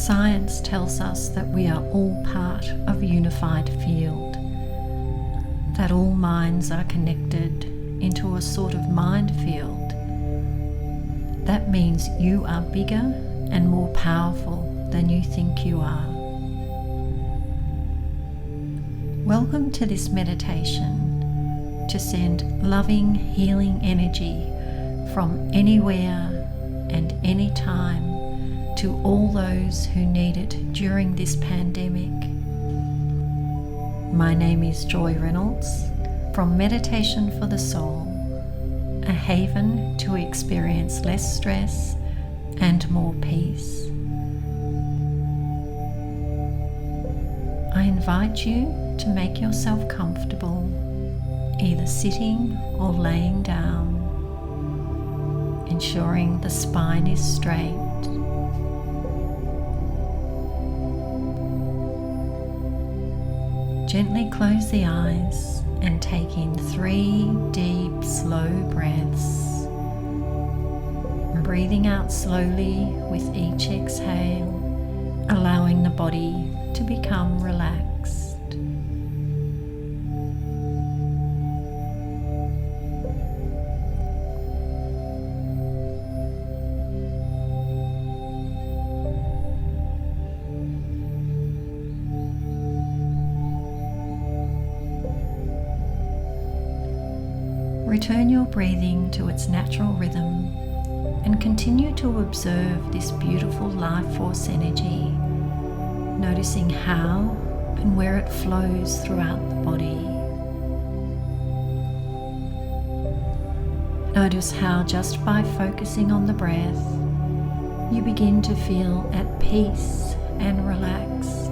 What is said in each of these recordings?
Science tells us that we are all part of a unified field, that all minds are connected into a sort of mind field. That means you are bigger and more powerful than you think you are. Welcome to this meditation to send loving, healing energy from anywhere and anytime to all those who need it during this pandemic. My name is Joy Reynolds from Meditation for the Soul, a haven to experience less stress and more peace. I invite you to make yourself comfortable, either sitting or laying down, ensuring the spine is straight. Gently close the eyes and take in 3 deep, slow breaths, breathing out slowly with each exhale, allowing the body to become relaxed. Return your breathing to its natural rhythm and continue to observe this beautiful life force energy, noticing how and where it flows throughout the body. Notice how just by focusing on the breath, you begin to feel at peace and relaxed.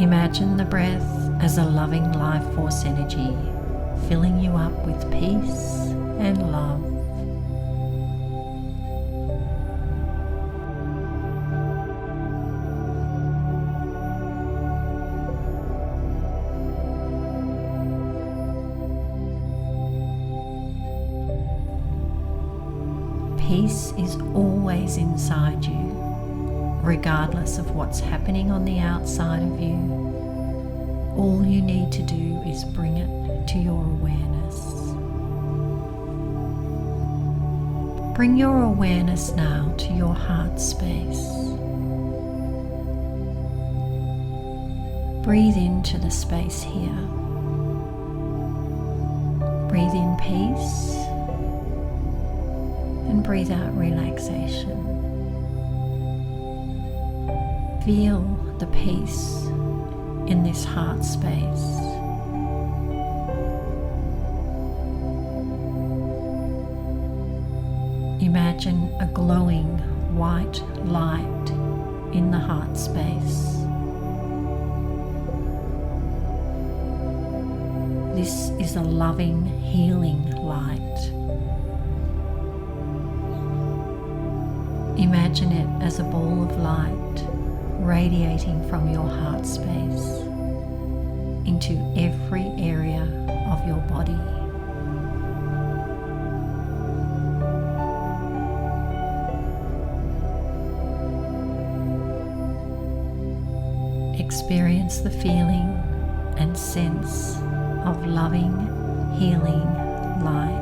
Imagine the breath as a loving life force energy, filling you up with peace and love. Peace is always inside you, regardless of what's happening on the outside of you. All you need to do is bring it to your awareness. Bring your awareness now to your heart space. Breathe into the space here. Breathe in peace and breathe out relaxation. Feel the peace in this heart space. Imagine a glowing white light in the heart space. This is a loving, healing light. Imagine it as a ball of light radiating from your heart space into every area of your body. Experience the feeling and sense of loving, healing light.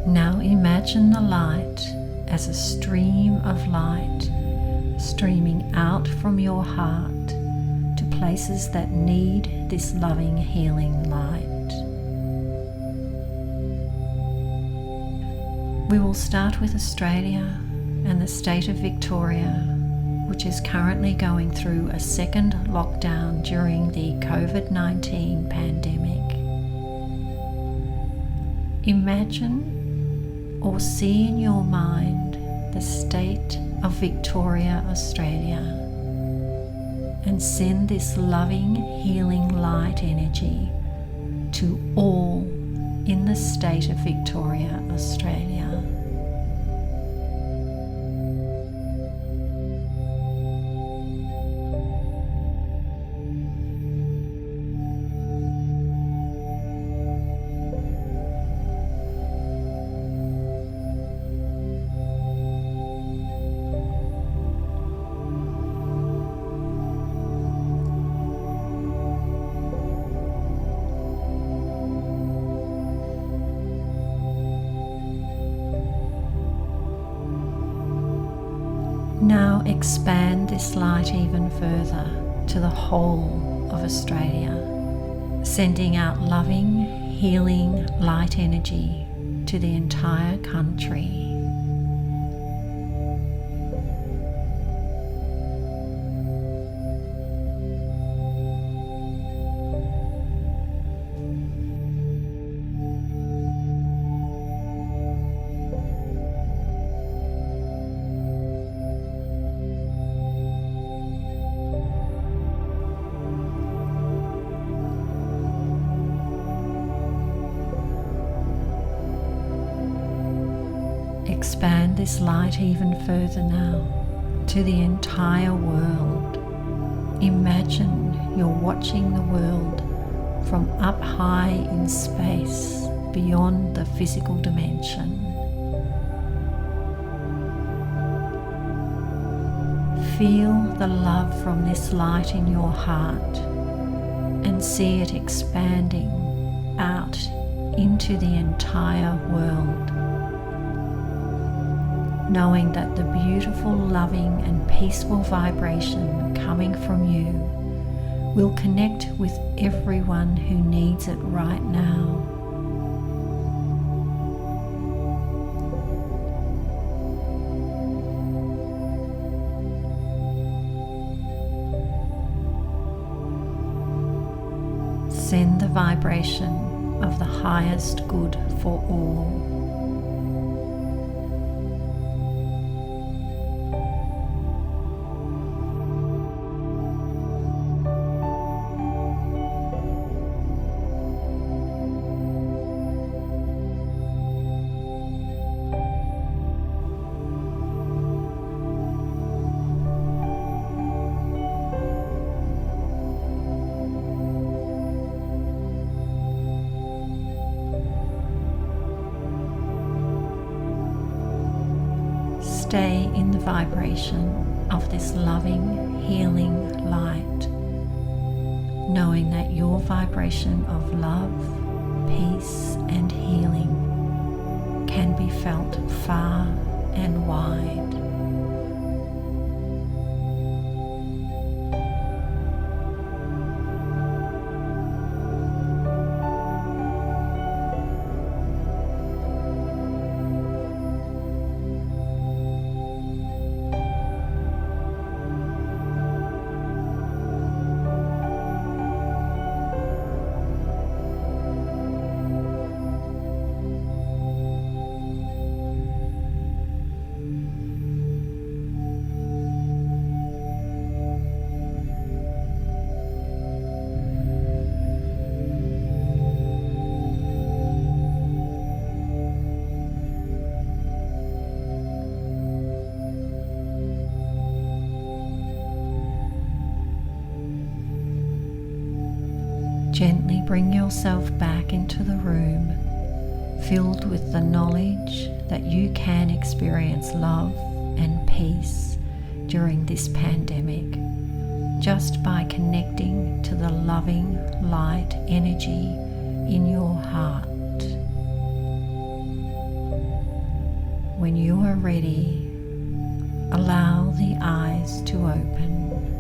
Now imagine the light as a stream of light streaming out from your heart to places that need this loving, healing light. We will start with Australia and the state of Victoria, which is currently going through a second lockdown during the COVID-19 pandemic. Imagine or see in your mind the state of Victoria, Australia, and send this loving, healing light energy to all in the state of Victoria, Australia. expand this light even further to the whole of Australia, sending out loving, healing light energy to the entire country. Expand this light even further now to the entire world. Imagine you're watching the world from up high in space beyond the physical dimension. Feel the love from this light in your heart and see it expanding out into the entire world, knowing that the beautiful, loving and peaceful vibration coming from you will connect with everyone who needs it right now. Send the vibration of the highest good for all. Stay in the vibration of this loving, healing light, knowing that your vibration of love, peace and healing can be felt far and wide. Gently bring yourself back into the room, filled with the knowledge that you can experience love and peace during this pandemic, just by connecting to the loving light energy in your heart. When you are ready, allow the eyes to open.